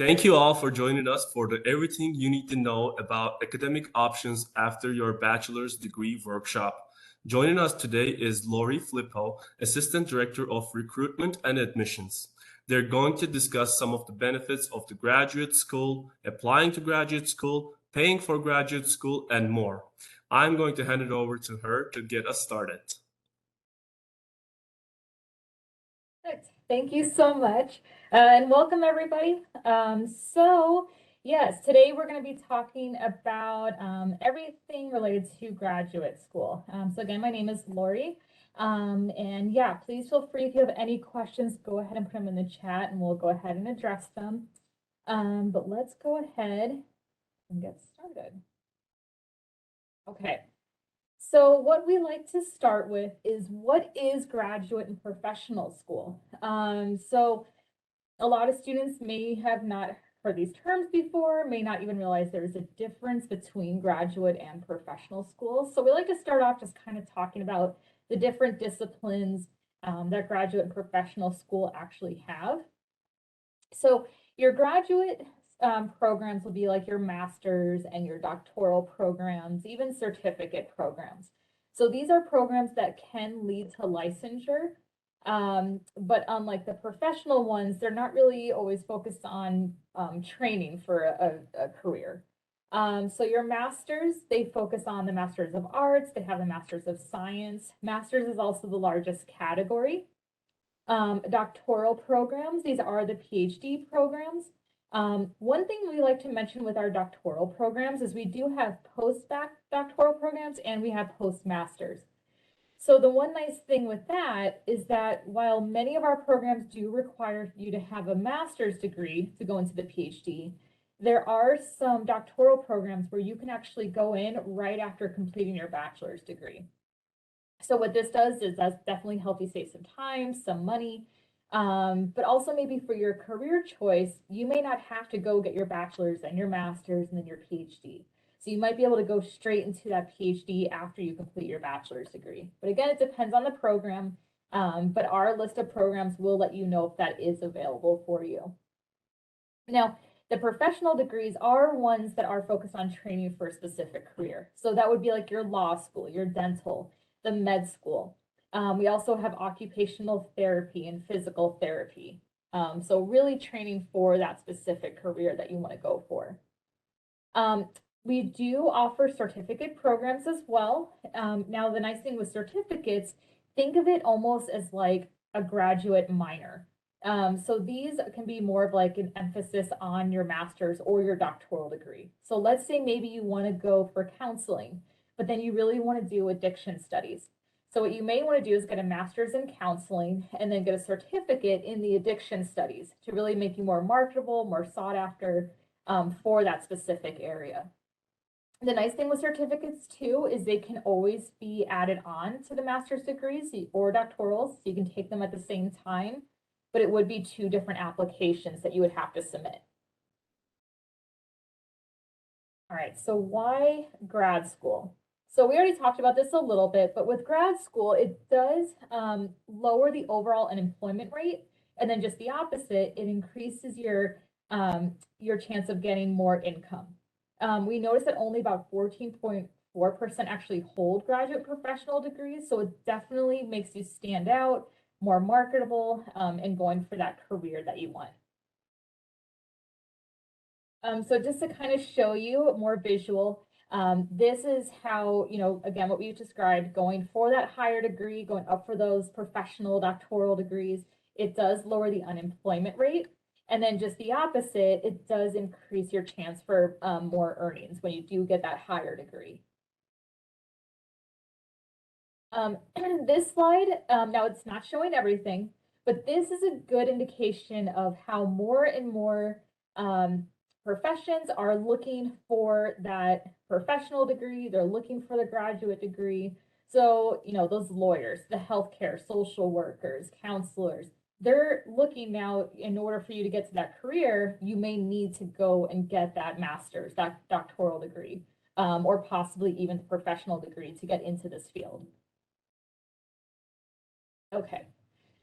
Thank you all for joining us for the Everything You Need to Know About Academic Options After Your Bachelor's Degree workshop. Joining us today is Lori Filippo, Assistant Director of Recruitment and Admissions. They're going to discuss some of the benefits of the graduate school, applying to graduate school, paying for graduate school, and more. I'm going to hand it over to her to get us started. Thank you so much, and welcome everybody. Yes, today we're going to be talking about everything related to graduate school. So again, my name is Lori, and yeah, please feel free if you have any questions, go ahead and put them in the chat and we'll go ahead and address them. But let's go ahead and get started. Okay. So what we like to start with is, what is graduate and professional school? So a lot of students may have not heard these terms before, may not even realize there's a difference between graduate and professional schools. So we like to start off just kind of talking about the different disciplines that graduate and professional school actually have. So your graduate programs will be like your master's and your doctoral programs, even certificate programs. So these are programs that can lead to licensure, but unlike the professional ones, they're not really always focused on training for a career. So your masters, they focus on the Masters of Arts, they have the Masters of Science. Masters is also the largest category. Doctoral programs, these are the PhD programs. One thing we like to mention with our doctoral programs is we do have post-doctoral programs and we have postmasters. So the one nice thing with that is that while many of our programs do require you to have a master's degree to go into the PhD, there are some doctoral programs where you can actually go in right after completing your bachelor's degree. So what this does is that's definitely help you save some time, some money, but also maybe for your career choice, you may not have to go get your bachelor's and your master's and then your PhD. So you might be able to go straight into that PhD after you complete your bachelor's degree. But again, it depends on the program, but our list of programs will let you know if that is available for you. Now, the professional degrees are ones that are focused on training for a specific career. So that would be like your law school, your dental, the med school. We also have occupational therapy and physical therapy. So really training for that specific career that you want to go for. We do offer certificate programs as well. Now, the nice thing with certificates, think of it almost as like a graduate minor. So these can be more of like an emphasis on your master's or your doctoral degree. So let's say maybe you want to go for counseling, but then you really want to do addiction studies. So what you may want to do is get a master's in counseling and then get a certificate in the addiction studies to really make you more marketable, more sought after for that specific area. The nice thing with certificates too is they can always be added on to the master's degrees or doctorals, so you can take them at the same time, but it would be two different applications that you would have to submit. All right, so why grad school? So we already talked about this a little bit, but with grad school, it does lower the overall unemployment rate, and then just the opposite, it increases your chance of getting more income. We noticed that only about 14.4% actually hold graduate professional degrees, so it definitely makes you stand out, more marketable, and going for that career that you want. So just to kind of show you more visual, this is how, again, what we described, going for that higher degree, going up for those professional doctoral degrees, it does lower the unemployment rate. And then just the opposite, it does increase your chance for more earnings when you do get that higher degree. This slide, now it's not showing everything, but this is a good indication of how more and more professions are looking for that professional degree. They're looking for the graduate degree. So, those lawyers, the healthcare, social workers, counselors, they're looking now, in order for you to get to that career, you may need to go and get that master's, that doctoral degree, or possibly even the professional degree to get into this field. Okay,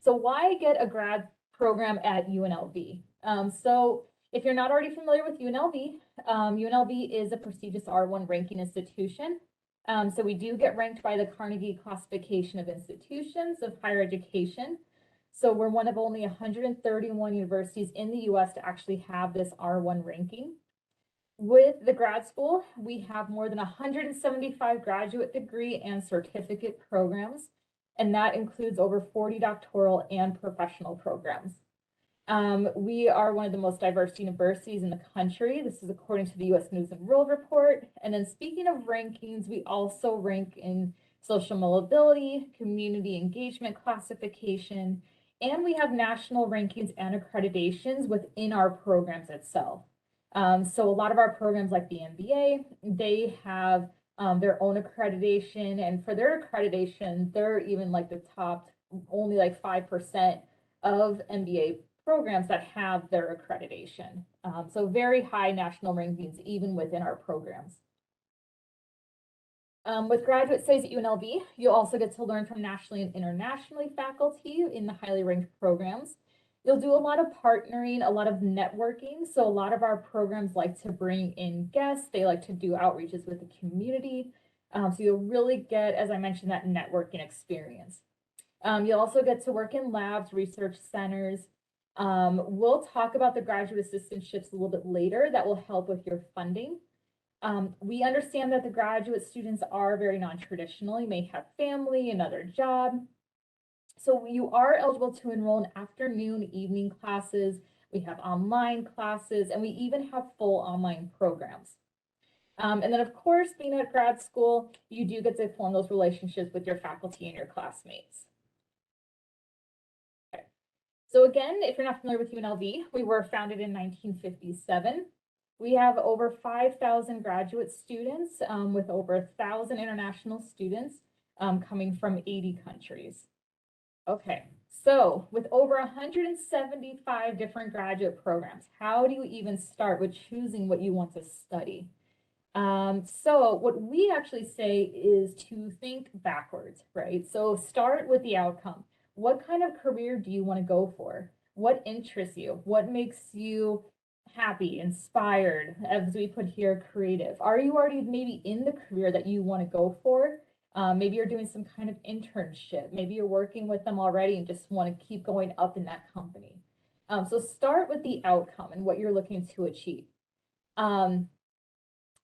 so why get a grad program at UNLV? So If you're not already familiar with UNLV, UNLV is a prestigious R1 ranking institution. So we do get ranked by the Carnegie Classification of Institutions of Higher Education. So we're one of only 131 universities in the US to actually have this R1 ranking. With the grad school, we have more than 175 graduate degree and certificate programs, and that includes over 40 doctoral and professional programs. We are one of the most diverse universities in the country. This is according to the US News and World Report. And then speaking of rankings, we also rank in social mobility, community engagement classification, and we have national rankings and accreditations within our programs itself. So a lot of our programs like the MBA, they have their own accreditation, and for their accreditation, they're even like the top, only like 5% of MBA programs that have their accreditation. So very high national rankings, even within our programs. With graduate studies at UNLV, you'll also get to learn from nationally and internationally faculty in the highly ranked programs. You'll do a lot of partnering, a lot of networking. So a lot of our programs like to bring in guests. They like to do outreaches with the community. So you'll really get, as I mentioned, that networking experience. You'll also get to work in labs, research centers. We'll talk about the graduate assistantships a little bit later that will help with your funding. We understand that the graduate students are very non-traditional. You may have family, another job. So you are eligible to enroll in afternoon, evening classes. We have online classes, and we even have full online programs. And then of course, being at grad school, you do get to form those relationships with your faculty and your classmates. Okay. So again, if you're not familiar with UNLV, we were founded in 1957. We have over 5,000 graduate students with over 1,000 international students coming from 80 countries. Okay, so with over 175 different graduate programs, how do you even start with choosing what you want to study? So what we actually say is to think backwards, right? So start with the outcome. What kind of career do you want to go for? What interests you? What makes you happy, inspired, as we put here, creative? Are you already maybe in the career that you want to go for? Maybe you're doing some kind of internship. Maybe you're working with them already and just want to keep going up in that company. So start with the outcome and what you're looking to achieve.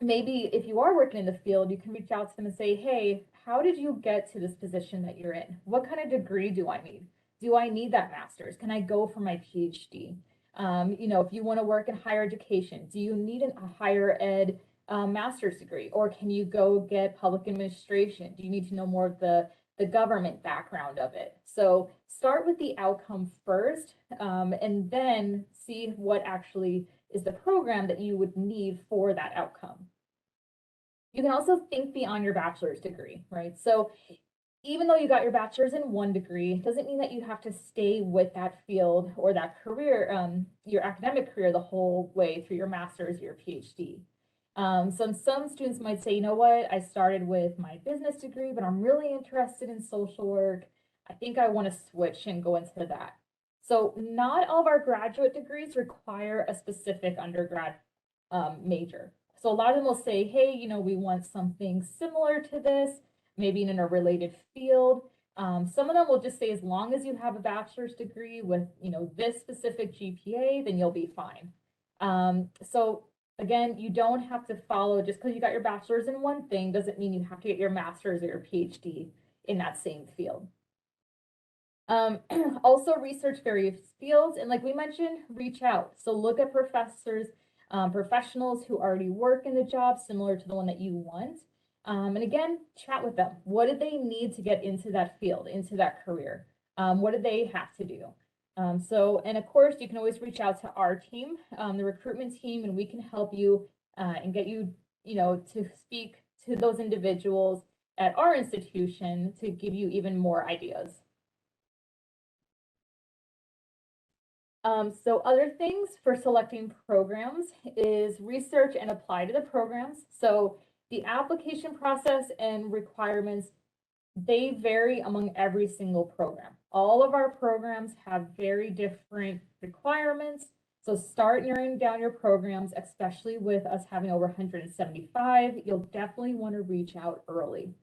Maybe if you are working in the field, you can reach out to them and say, hey, how did you get to this position that you're in? What kind of degree do I need? Do I need that master's? Can I go for my PhD? If you want to work in higher education, do you need a higher ed master's degree, or can you go get public administration? Do you need to know more of the government background of it? So start with the outcome first, and then see what actually is the program that you would need for that outcome. You can also think beyond your bachelor's degree, right? So even though you got your bachelor's in one degree, it doesn't mean that you have to stay with that field or that career, your academic career, the whole way through your master's, your PhD. Some students might say, you know what, I started with my business degree, but I'm really interested in social work. I think I want to switch and go into that. So not all of our graduate degrees require a specific undergrad major. So a lot of them will say, hey, we want something similar to this, maybe in a related field. Some of them will just say, as long as you have a bachelor's degree with, this specific GPA, then you'll be fine. So again, you don't have to follow, just because you got your bachelor's in one thing doesn't mean you have to get your master's or your PhD in that same field. Also research various fields, and like we mentioned, reach out. So look at professors, professionals who already work in the job similar to the one that you want. And again, chat with them. What did they need to get into that field, into that career? What did they have to do? And of course, you can always reach out to our team, the recruitment team, and we can help you and get you, to speak to those individuals at our institution to give you even more ideas. So other things for selecting programs is research and apply to the programs. So the application process and requirements, they vary among every single program. All of our programs have very different requirements. So start narrowing down your programs, especially with us having over 175. You'll definitely want to reach out early.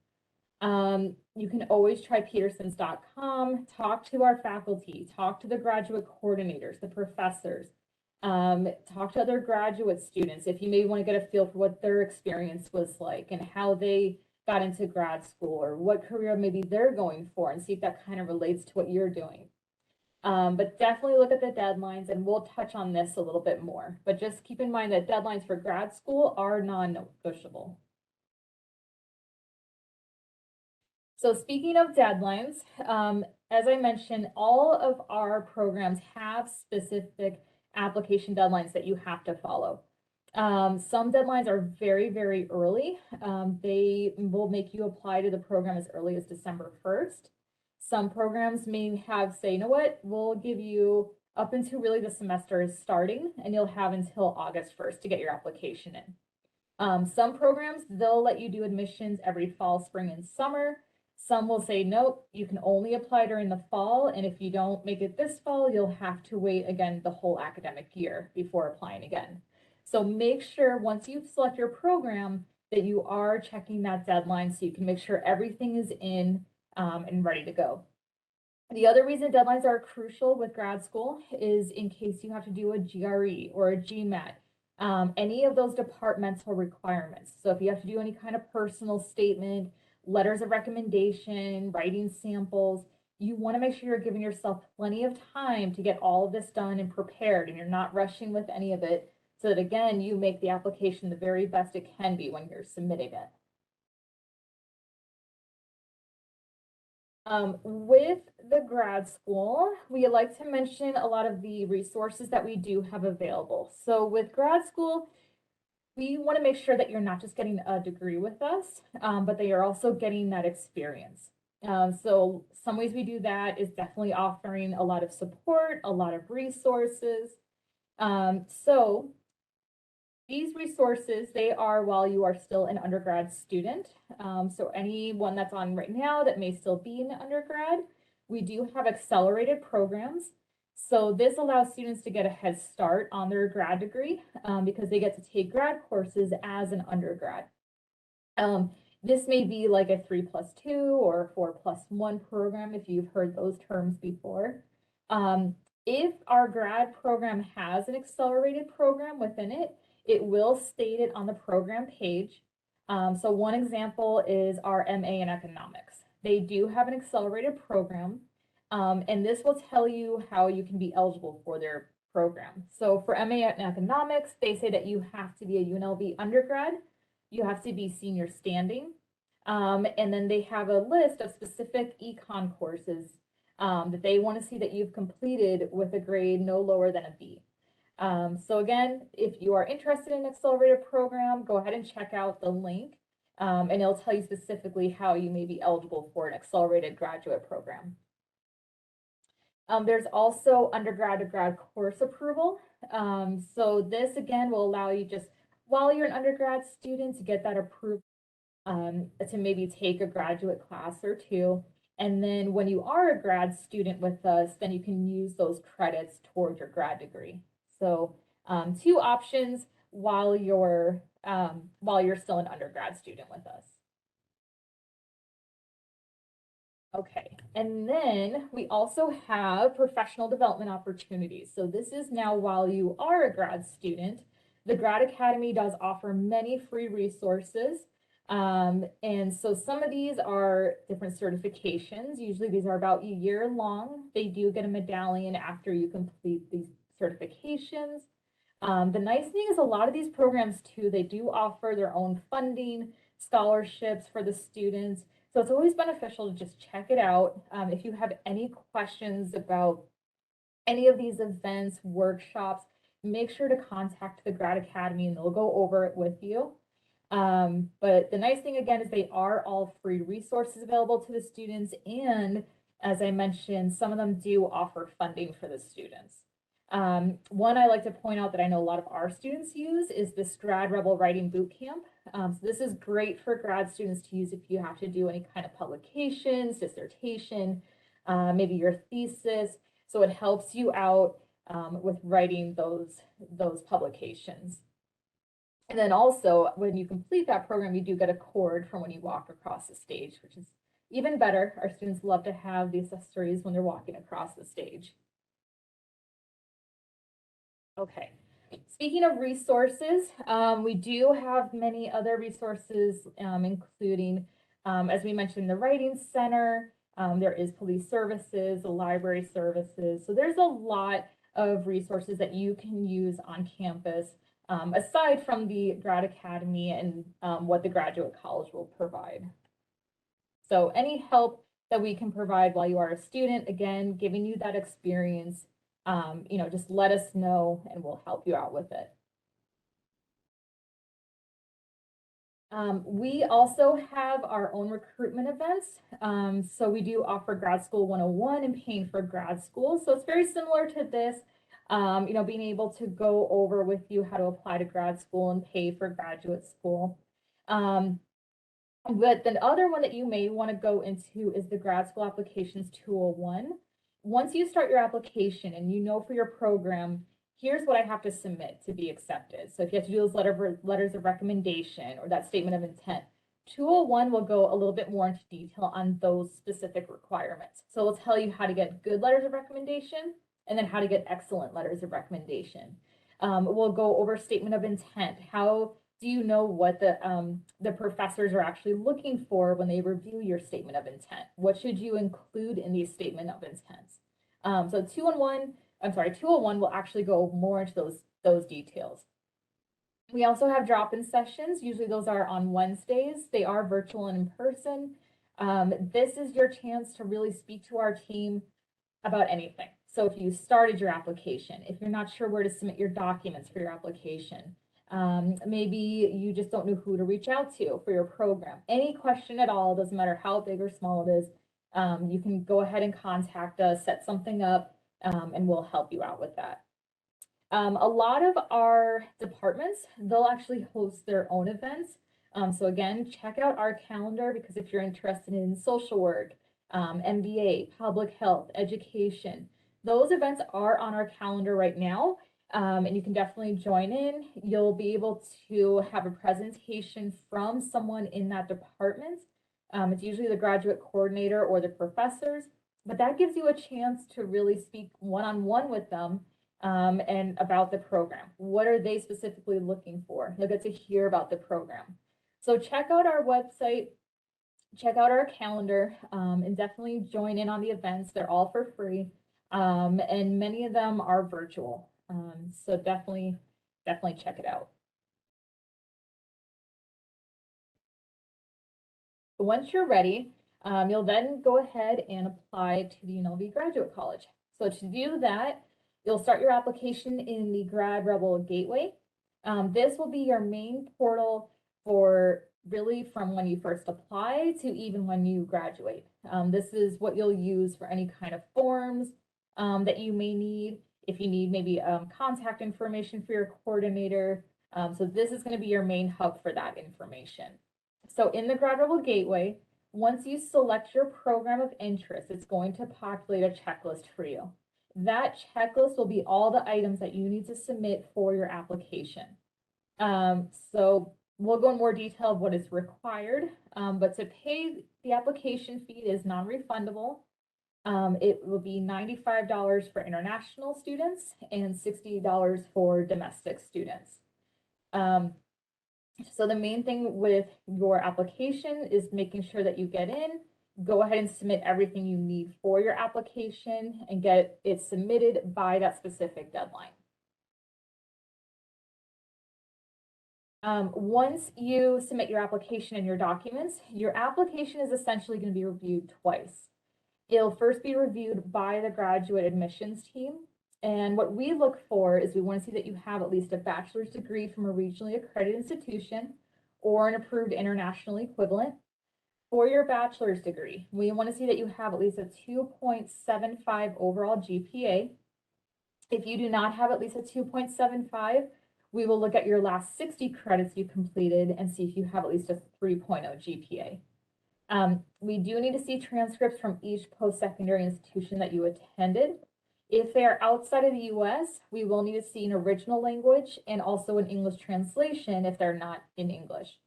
You can always try petersons.com, talk to our faculty, talk to the graduate coordinators, the professors, talk to other graduate students if you maybe want to get a feel for what their experience was like and how they got into grad school or what career maybe they're going for, and see if that kind of relates to what you're doing. But definitely look at the deadlines, and we'll touch on this a little bit more. But just keep in mind that deadlines for grad school are non-negotiable. So speaking of deadlines, as I mentioned, all of our programs have specific application deadlines that you have to follow. Some deadlines are very, very early. They will make you apply to the program as early as December 1st. Some programs may have say, you know what, we'll give you up until really the semester is starting, and you'll have until August 1st to get your application in. Some programs, they'll let you do admissions every fall, spring, and summer. Some will say, nope, you can only apply during the fall, and if you don't make it this fall, you'll have to wait again the whole academic year before applying again. So make sure once you select your program that you are checking that deadline so you can make sure everything is in and ready to go. The other reason deadlines are crucial with grad school is in case you have to do a GRE or a GMAT, any of those departmental requirements. So if you have to do any kind of personal statement, letters of recommendation, writing samples, you want to make sure you're giving yourself plenty of time to get all of this done and prepared, and you're not rushing with any of it, so that again, you make the application the very best it can be when you're submitting it. With the grad school, we like to mention a lot of the resources that we do have available. So with grad school, we want to make sure that you're not just getting a degree with us, but that you're also getting that experience. So some ways we do that is definitely offering a lot of support, a lot of resources. So these resources, they are while you are still an undergrad student. So anyone that's on right now that may still be an undergrad, we do have accelerated programs. So this allows students to get a head start on their grad degree because they get to take grad courses as an undergrad. This may be like a 3+2 or a 4+1 program if you've heard those terms before. If our grad program has an accelerated program within it, it will state it on the program page. So one example is our MA in economics. They do have an accelerated program, and this will tell you how you can be eligible for their program. So for MA in economics, they say that you have to be a UNLV undergrad, you have to be senior standing, and then they have a list of specific econ courses that they want to see that you've completed with a grade no lower than a B. So again, if you are interested in an accelerated program, go ahead and check out the link, and it'll tell you specifically how you may be eligible for an accelerated graduate program. There's also undergrad to grad course approval. So this again will allow you just while you're an undergrad student to get that approved to maybe take a graduate class or two. And then when you are a grad student with us, then you can use those credits towards your grad degree. So two options while you're still an undergrad student with us. Okay, and then we also have professional development opportunities. So this is now while you are a grad student. The Grad Academy does offer many free resources. And so some of these are different certifications. Usually these are about a year long. They do get a medallion after you complete these certifications. The nice thing is a lot of these programs too, they do offer their own funding, scholarships for the students. So it's always beneficial to just check it out. If you have any questions about any of these events, workshops, make sure to contact the Grad Academy and they'll go over it with you. But the nice thing again is they are all free resources available to the students. And as I mentioned, some of them do offer funding for the students. One I like to point out that I know a lot of our students use is this Grad Rebel Writing Bootcamp. So this is great for grad students to use if you have to do any kind of publications, dissertation, maybe your thesis. So it helps you out with writing those publications. And then also, when you complete that program, you do get a cord from when you walk across the stage, which is even better. Our students love to have the accessories when they're walking across the stage. Okay. Speaking of resources, we do have many other resources, including, as we mentioned, the Writing Center. There is police services, the library services. So there's a lot of resources that you can use on campus, aside from the Grad Academy and what the Graduate College will provide. So any help that we can provide while you are a student, again, giving you that experience, just let us know and we'll help you out with it. We also have our own recruitment events. So we do offer Grad School 101 and paying for grad school. So it's very similar to this, being able to go over with you how to apply to grad school and pay for graduate school. But the other one that you may want to go into is the Grad School Applications 201. Once you start your application and you know for your program, here's what I have to submit to be accepted. So if you have to do those letters of recommendation or that statement of intent, 201 will go a little bit more into detail on those specific requirements. So it'll tell you how to get good letters of recommendation and then how to get excellent letters of recommendation. We'll go over statement of intent. How do you know what the professors are actually looking for when they review your statement of intent? What should you include in these statement of intents? So 201 will actually go more into those details. We also have drop-in sessions. Usually those are on Wednesdays. They are virtual and in person. This is your chance to really speak to our team about anything. So if you started your application, if you're not sure where to submit your documents for your application, maybe you just don't know who to reach out to for your program. Any question at all, doesn't matter how big or small it is, you can go ahead and contact us, set something up, and we'll help you out with that. A lot of our departments, they'll actually host their own events. So again, check out our calendar, because if you're interested in social work, MBA, public health, education, those events are on our calendar right now. And you can definitely join in. You'll be able to have a presentation from someone in that department. It's usually the graduate coordinator or the professors, but that gives you a chance to really speak one-on-one with them and about the program. What are they specifically looking for? You'll get to hear about the program. So check out our website, check out our calendar, and definitely join in on the events. They're all for free, and many of them are virtual. So definitely check it out. Once you're ready, you'll then go ahead and apply to the UNLV Graduate College. So to do that, you'll start your application in the Grad Rebel Gateway. This will be your main portal for really from when you first apply to even when you graduate. This is what you'll use for any kind of forms that you may need. If you need maybe contact information for your coordinator. So this is going to be your main hub for that information. So in the Grad Rebel Gateway, once you select your program of interest, it's going to populate a checklist for you. That checklist will be all the items that you need to submit for your application. So we'll go in more detail of what is required, but to pay the application fee is non-refundable. It will be $95 for international students and $60 for domestic students. So the main thing with your application is making sure that you get in, go ahead and submit everything you need for your application and get it submitted by that specific deadline. Once you submit your application and your documents, your application is essentially going to be reviewed twice. It'll first be reviewed by the graduate admissions team. And what we look for is we want to see that you have at least a bachelor's degree from a regionally accredited institution or an approved international equivalent. For your bachelor's degree, we want to see that you have at least a 2.75 overall GPA. If you do not have at least a 2.75, we will look at your last 60 credits you completed and see if you have at least a 3.0 GPA. We do need to see transcripts from each post-secondary institution that you attended. If they are outside of the US, we will need to see an original language and also an English translation if they're not in English.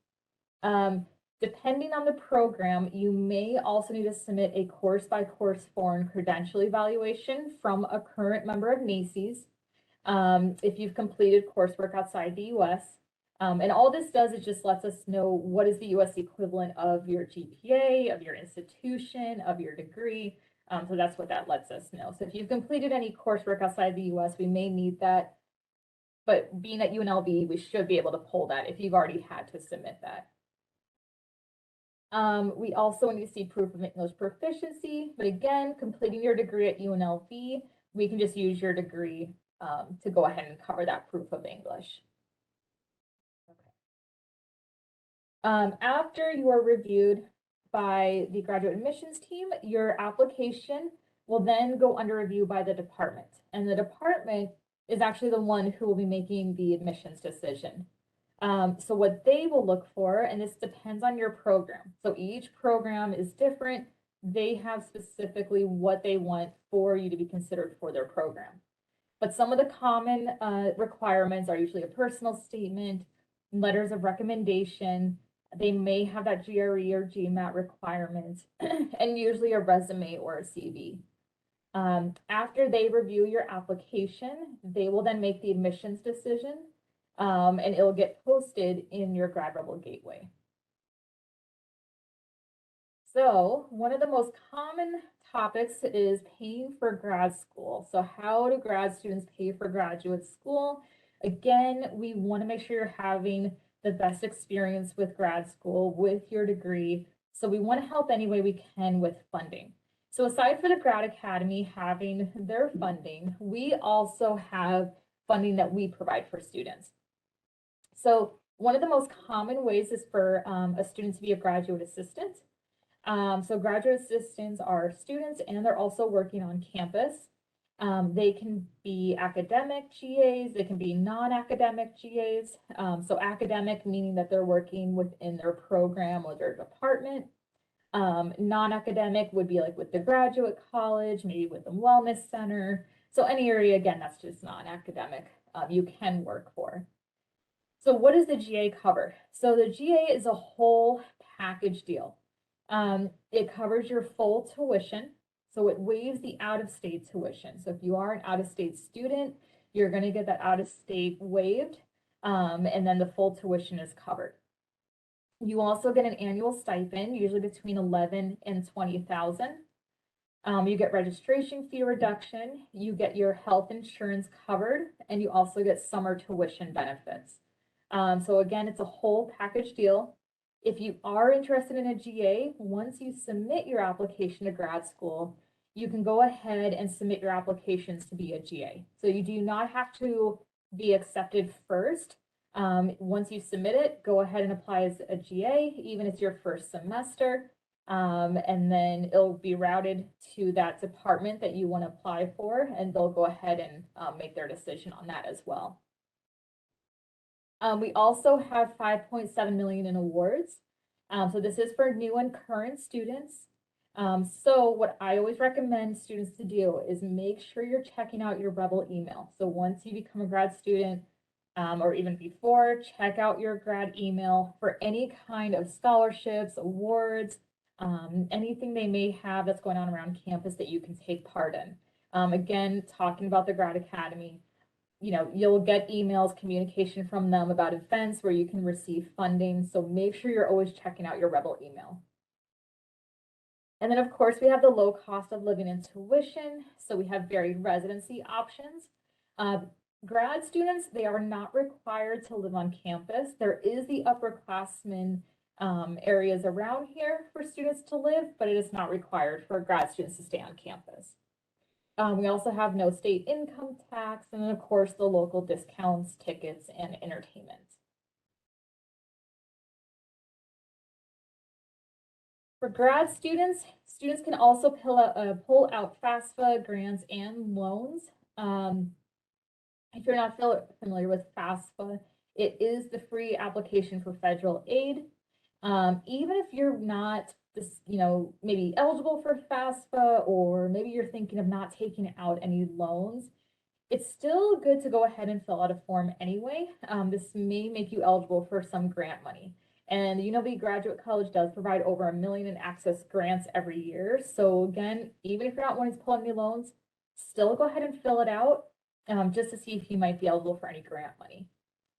Depending on the program, you may also need to submit a course-by-course foreign credential evaluation from a current member of NACES if you've completed coursework outside the US. And all this does is just lets us know what is the US equivalent of your GPA, of your institution, of your degree. So that's what that lets us know. So if you've completed any coursework outside the US, we may need that. But being at UNLV, we should be able to pull that if you've already had to submit that. We also need to see proof of English proficiency, but again, completing your degree at UNLV, we can just use your degree to go ahead and cover that proof of English. Okay. After you are reviewed by the graduate admissions team, your application will then go under review by the department. And the department is actually the one who will be making the admissions decision. So what they will look for, and this depends on your program. So each program is different. They have specifically what they want for you to be considered for their program. But some of the common requirements are usually a personal statement, letters of recommendation. They may have that GRE or GMAT requirement, and usually a resume or a CV. After they review your application, they will then make the admissions decision. And it'll get posted in your Grad Rebel Gateway. So one of the most common topics is paying for grad school. So how do grad students pay for graduate school? Again, we want to make sure you're having the best experience with grad school, with your degree. So we want to help any way we can with funding. So aside for the Grad Academy having their funding, we also have funding that we provide for students. So one of the most common ways is for a student to be a graduate assistant. So graduate assistants are students and they're also working on campus. They can be academic GAs, they can be non-academic GAs. So academic meaning that they're working within their program or their department. Non-academic would be like with the graduate college, maybe with the wellness center. So any area, again, that's just non-academic, you can work for. So what does the GA cover? So the GA is a whole package deal. It covers your full tuition. So it waives the out-of-state tuition. So if you are an out-of-state student, you're going to get that out-of-state waived, and then the full tuition is covered. You also get an annual stipend, usually between 11 and 20,000. You get registration fee reduction, you get your health insurance covered, and you also get summer tuition benefits. So again, it's a whole package deal. If you are interested in a GA, once you submit your application to grad school, you can go ahead and submit your applications to be a GA. So you do not have to be accepted first. Once you submit it, go ahead and apply as a GA, even if it's your first semester. And then it'll be routed to that department that you want to apply for, and they'll go ahead and make their decision on that as well. We also have 5.7 million in awards. So this is for new and current students. So what I always recommend students to do is make sure you're checking out your Rebel email. So once you become a grad student, or even before, check out your grad email for any kind of scholarships, awards, anything they may have that's going on around campus that you can take part in. Again, talking about the Grad Academy, you know, you'll get emails, communication from them about events where you can receive funding. So make sure you're always checking out your Rebel email. And then of course we have the low cost of living and tuition. So we have varied residency options. Grad students, they are not required to live on campus. There is the upperclassmen areas around here for students to live, but it is not required for grad students to stay on campus. We also have no state income tax, and then of course the local discounts, tickets, and entertainment. For grad students, students can also pull out FAFSA grants and loans. If you're not familiar with FAFSA, it is the free application for federal aid. Even if you're not this, maybe eligible for FAFSA, or maybe you're thinking of not taking out any loans, it's still good to go ahead and fill out a form anyway. This may make you eligible for some grant money. And the UNLV Graduate College does provide over $1 million in access grants every year. So again, even if you're not wanting to pull out any loans, still go ahead and fill it out just to see if you might be eligible for any grant money.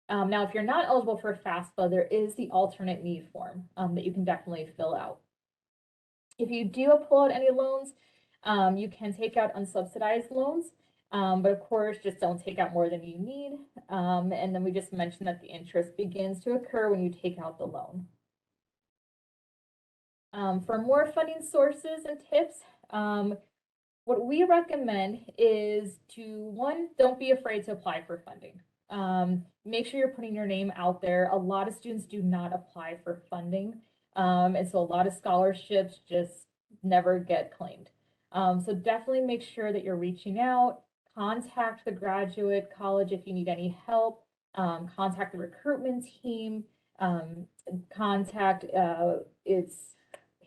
Now, if you're not eligible for FAFSA, there is the alternate need form that you can definitely fill out. If you do pull out any loans, you can take out unsubsidized loans. But of course, just don't take out more than you need. And then we just mentioned that the interest begins to occur when you take out the loan. For more funding sources and tips, what we recommend is one, don't be afraid to apply for funding. Make sure you're putting your name out there. A lot of students do not apply for funding. And so a lot of scholarships just never get claimed. So definitely make sure that you're reaching out. Contact the graduate college if you need any help. Contact the recruitment team. Contact its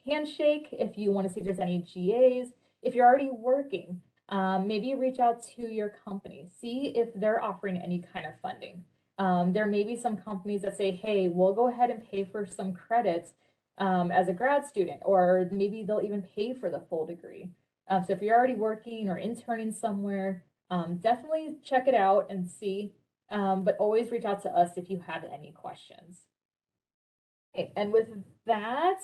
Handshake if you want to see if there's any GAs. If you're already working, maybe reach out to your company. See if they're offering any kind of funding. There may be some companies that say, hey, we'll go ahead and pay for some credits as a grad student, or maybe they'll even pay for the full degree. So if you're already working or interning somewhere, definitely check it out and see, but always reach out to us if you have any questions. Okay, and with that,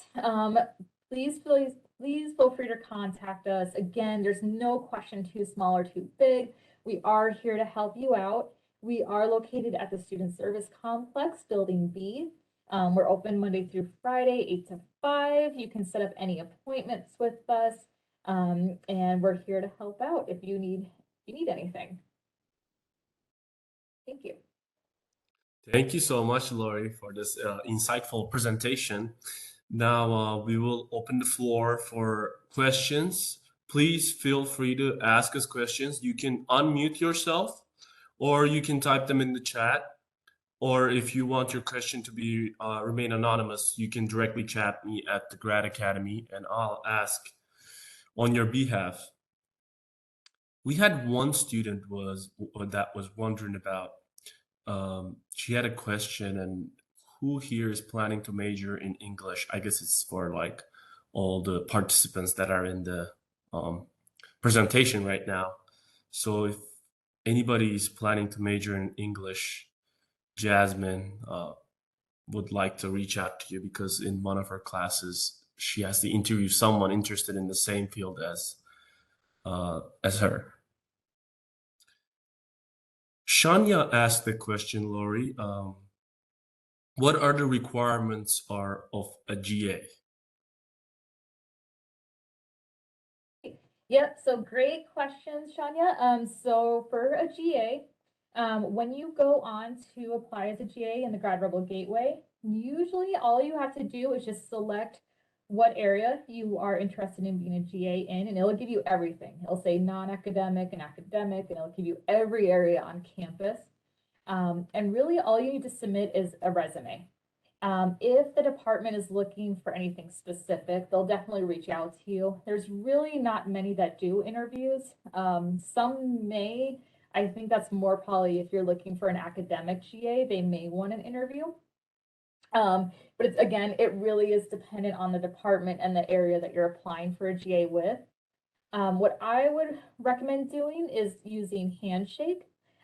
please feel free to contact us. Again, there's no question too small or too big. We are here to help you out. We are located at the Student Service Complex, Building B. We're open Monday through Friday, 8 to 5. You can set up any appointments with us, and we're here to help out if you need anything. Thank you. Thank you so much, Lori, for this insightful presentation. Now we will open the floor for questions. Please feel free to ask us questions. You can unmute yourself, or you can type them in the chat. Or if you want your question to be remain anonymous, you can directly chat me at the Grad Academy, and I'll ask on your behalf. We had one student that was wondering about. She had a question, and who here is planning to major in English? I guess it's for like all the participants that are in the presentation right now. So if anybody is planning to major in English, Jasmine would like to reach out to you, because in one of her classes, she has to interview someone interested in the same field as her. Shania asked the question, Lori, what are the requirements of a GA? Yep, so great questions, Shania. So for a GA, when you go on to apply as a GA in the Grad Rebel Gateway, usually all you have to do is just select what area you are interested in being a GA in, and it'll give you everything. It'll say non-academic and academic, and it'll give you every area on campus. And really all you need to submit is a resume. If the department is looking for anything specific, they'll definitely reach out to you. There's really not many that do interviews. Some may. I think that's more probably if you're looking for an academic GA, they may want an interview. But it's, again, it really is dependent on the department and the area that you're applying for a GA with. What I would recommend doing is using Handshake.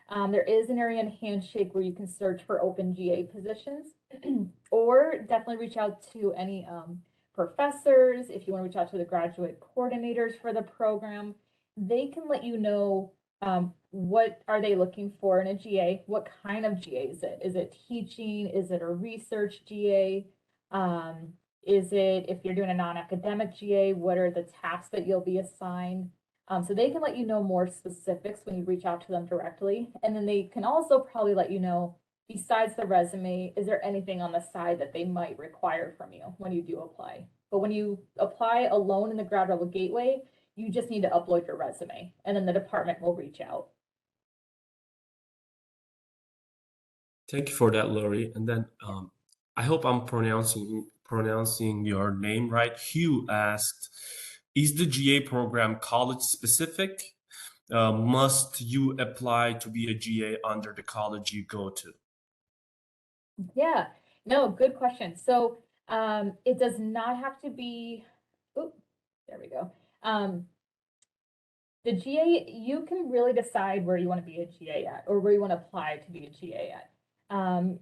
There is an area in Handshake where you can search for open GA positions, or definitely reach out to any professors. If you want to reach out to the graduate coordinators for the program, they can let you know what are they looking for in a GA, what kind of GA is it? Is it teaching? Is it a research GA? Is it, if you're doing a non-academic GA, what are the tasks that you'll be assigned? So they can let you know more specifics when you reach out to them directly. And then they can also probably let you know, besides the resume, is there anything on the side that they might require from you when you do apply? But when you apply alone in the Grad Rebel Gateway, you just need to upload your resume, and then the department will reach out. Thank you for that, Lori. And then I hope I'm pronouncing pronouncing your name right. Hugh asked, is the GA program college specific? Must you apply to be a GA under the college you go to? Yeah, no, good question. So it does not have to be, oh, there we go. The GA, you can really decide where you want to be a GA at or where you want to apply to be a GA at.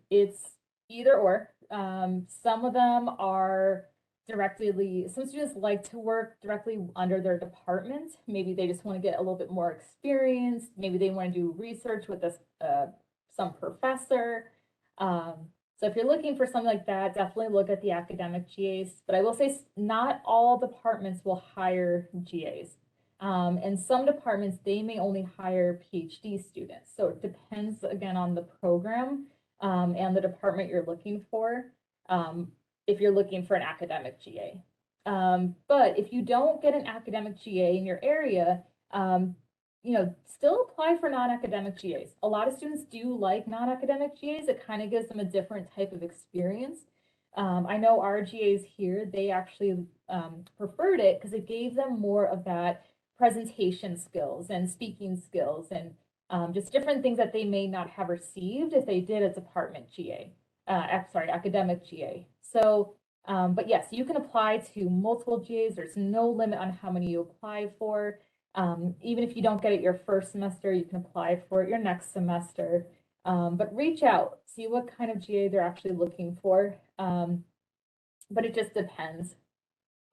It's either or. Some of them are some students like to work directly under their department. Maybe they just want to get a little bit more experience. Maybe they want to do research with some professor. So if you're looking for something like that, definitely look at the academic GAs. But I will say not all departments will hire GAs. And some departments, they may only hire PhD students. So it depends again on the program and the department you're looking for, if you're looking for an academic GA. But if you don't get an academic GA in your area, still apply for non-academic GAs. A lot of students do like non-academic GAs. It kind of gives them a different type of experience. I know our GAs here, they actually preferred it because it gave them more of that presentation skills and speaking skills and just different things that they may not have received if they did a department GA, academic GA. So, but yes, you can apply to multiple GAs. There's no limit on how many you apply for. Even if you don't get it your first semester, you can apply for it your next semester. But reach out, see what kind of GA they're actually looking for. But it just depends.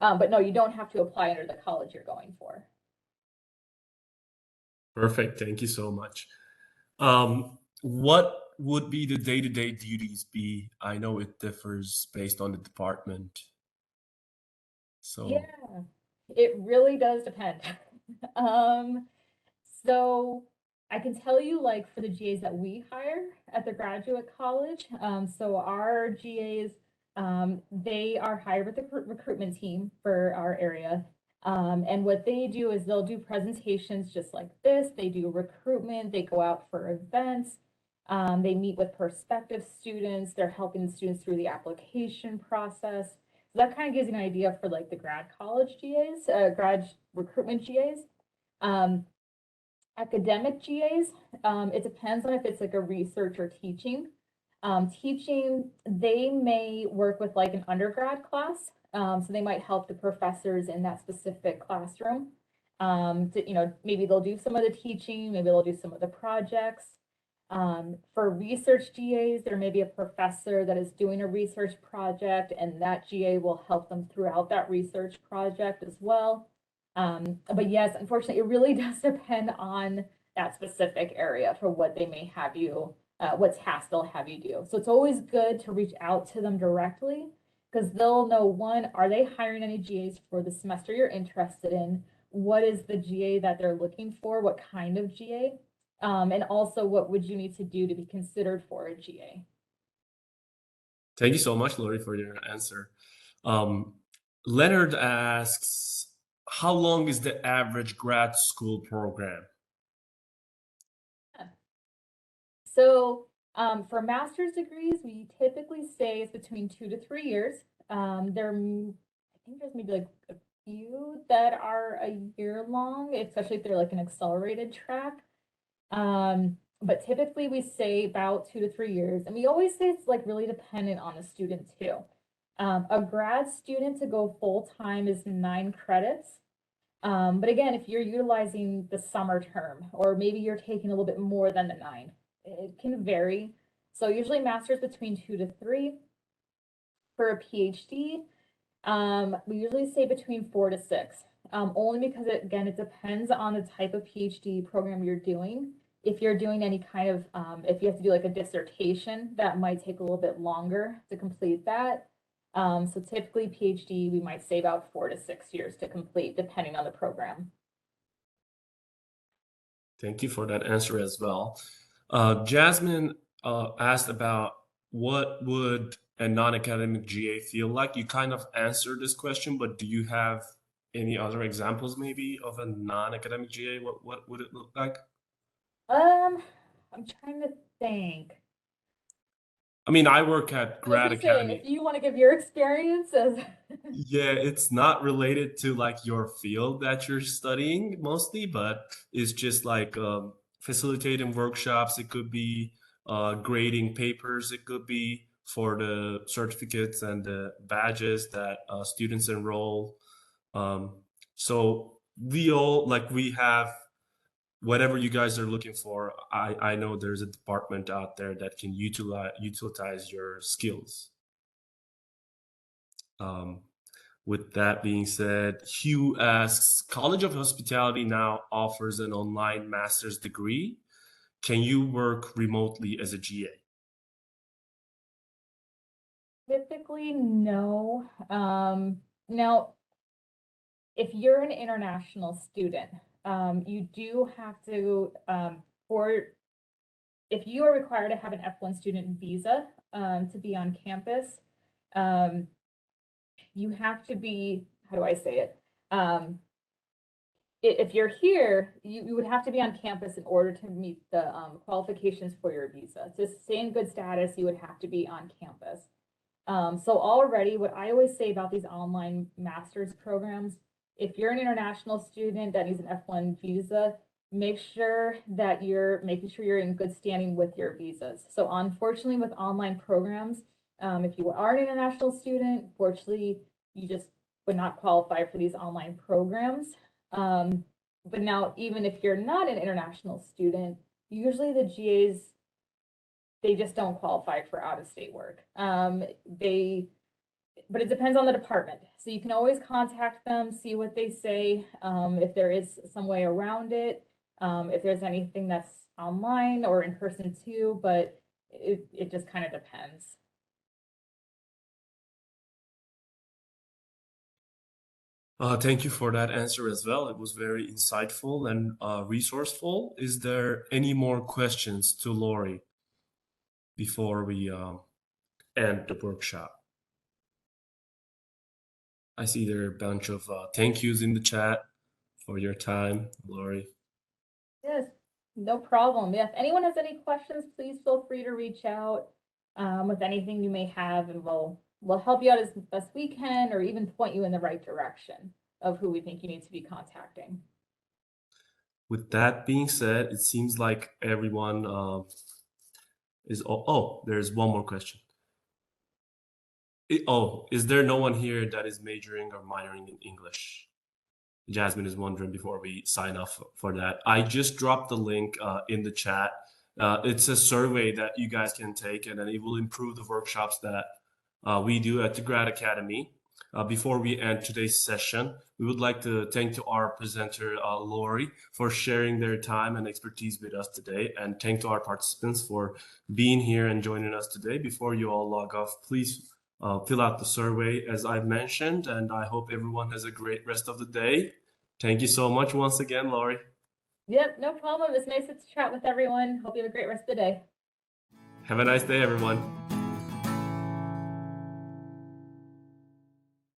But no, you don't have to apply under the college you're going for. Perfect. Thank you so much. What would be the day-to-day duties be? I know it differs based on the department. So yeah, it really does depend. So I can tell you, like, for the GAs that we hire at the graduate college, so our GAs, they are hired with the recruitment team for our area. And what they do is they'll do presentations just like this. They do recruitment, they go out for events, they meet with prospective students, they're helping students through the application process. So that kind of gives you an idea for like the grad college GAs, grad recruitment GAs. Academic GAs, it depends on if it's like a research or teaching. Teaching, they may work with like an undergrad class. So they might help the professors in that specific classroom. Maybe they'll do some of the teaching, maybe they'll do some of the projects. For research GAs, there may be a professor that is doing a research project, and that GA will help them throughout that research project as well. But yes, unfortunately, it really does depend on that specific area for what they may have you, what tasks they'll have you do. So it's always good to reach out to them directly because they'll know, one, are they hiring any GAs for the semester you're interested in? What is the GA that they're looking for? What kind of GA? And also, what would you need to do to be considered for a GA? thank you so much, Lori, for your answer. Leonard asks, how long is the average grad school program? So for master's degrees, we typically say it's between 2 to 3 years. I think there's maybe like a few that are a year long, especially if they're like an accelerated track. But typically we say about 2 to 3 years. And we always say it's like really dependent on the student too. A grad student to go full time is 9 credits. But again, if you're utilizing the summer term, or maybe you're taking a little bit more than the 9, it can vary. So usually master's between 2 to 3. For a PhD, we usually say between 4 to 6, only because again, it depends on the type of PhD program you're doing. If you're doing any kind of, if you have to do like a dissertation, that might take a little bit longer to complete that. So typically PhD, we might say about 4 to 6 years to complete, depending on the program. Thank you for that answer as well. Jasmine asked about what would a non-academic GA feel like? You kind of answered this question, but do you have any other examples maybe of a non-academic GA? What would it look like? I'm trying to think. I mean, I work at I was Grad gonna say, Academy. if you want to give your experience as Yeah, it's not related to like your field that you're studying mostly, but it's just like facilitating workshops. It could be grading papers. It could be for the certificates and the badges that students enroll. Um, so we all like we have whatever you guys are looking for. I know there's a department out there that can utilize your skills. Um, With that being said, Hugh asks, College of Hospitality now offers an online master's degree. Can you work remotely as a GA? typically no. Now, if you're an international student, you do have to, for if you are required to have an F1 student visa to be on campus, um, you have to be, how do I say it? If you're here, you would have to be on campus in order to meet the qualifications for your visa. To stay in good status, you would have to be on campus. So already, what I always say about these online master's programs, if you're an international student that needs an F1 visa, make sure that you're making sure you're in good standing with your visas. So unfortunately, with online programs, if you are an international student, fortunately, you just would not qualify for these online programs. But now, even if you're not an international student, usually the GAs, they just don't qualify for out-of-state work. But it depends on the department. So you can always contact them, see what they say, if there is some way around it, if there's anything that's online or in person too, but it just kind of depends. Thank you for that answer as well. It was very insightful and resourceful. Is there any more questions to Lori before we end the workshop? I see there are a bunch of thank yous in the chat for your time, Lori. Yes, no problem. Yeah, if anyone has any questions, please feel free to reach out with anything you may have, and we'll help you out as best we can, or even point you in the right direction of who we think you need to be contacting. With that being said, it seems like everyone is. Oh, there's one more question. Is there no one here that is majoring or minoring in English? Jasmine is wondering before we sign off for that. I just dropped the link in the chat. It's a survey that you guys can take, and then it will improve the workshops that we do at the Grad Academy. Before we end today's session, we would like to thank to our presenter, Lori, for sharing their time and expertise with us today, and thank to our participants for being here and joining us today. Before you all log off, please fill out the survey as I've mentioned, and I hope everyone has a great rest of the day. Thank you so much once again, Lori. Yep, no problem. It's nice to chat with everyone. Hope you have a great rest of the day. Have a nice day, everyone.